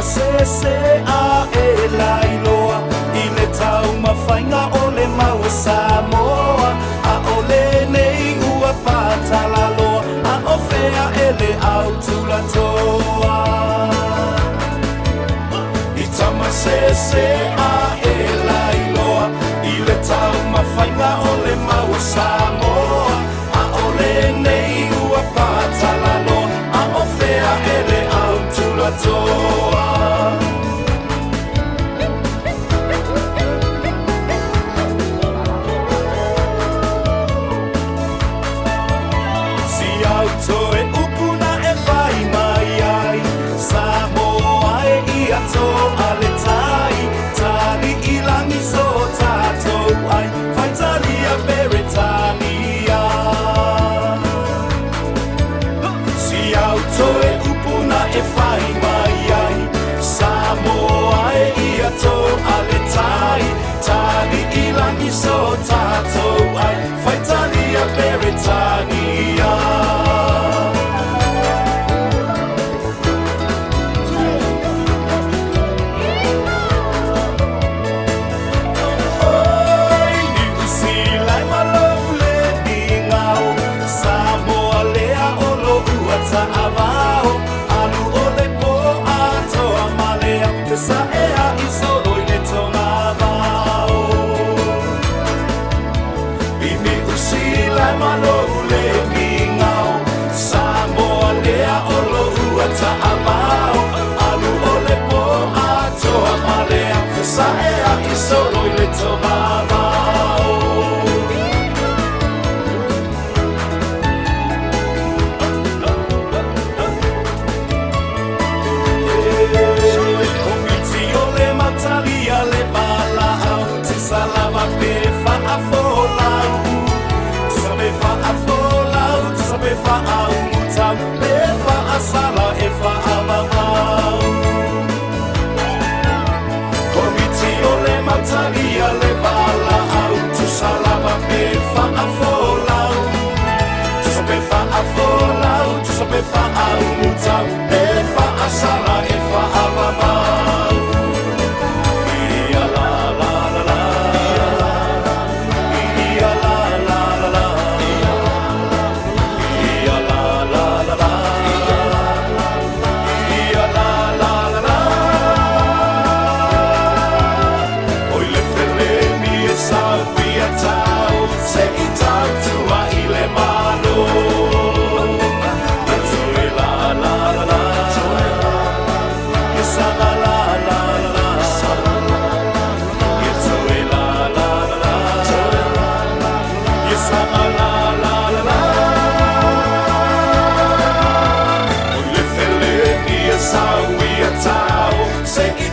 se se a e lai loa I le tau mawhainga o le mau Samoa a o le nei ua pātala loa a o whea e le au tula toa I tama se a e lai loa I le tau mawhainga o le mau Samoa a o le nei ua pātala loa a o whea e le au tula toa So e upuna e whai mai ai Samoa e ia tō ale tai Tali I langi so tātou ai Whai tali a Beretania Si au tō e upuna e whai mai ai Samoa e ia tō ale tai Tali I langi so tātou ai Whai tali a Beretania Solo i le tomavao Komiti o le matalia le malao Te salama pe whaafolau Te sape whaafolau Te sape whaamutau Le whaasala e whaamamau Matalia le bala au tu salama pe whaafolau Tu sape whaafolau Tu sape whaamutau E whaasala e whaamamau Ia la la la la Ia la la la la Ia la la la la Ia la la la la Se I tau tua I le malo Tue la la la la Yes la la la la Tue la la la la Yes la la la la O le fele mi e sau I a tau Se I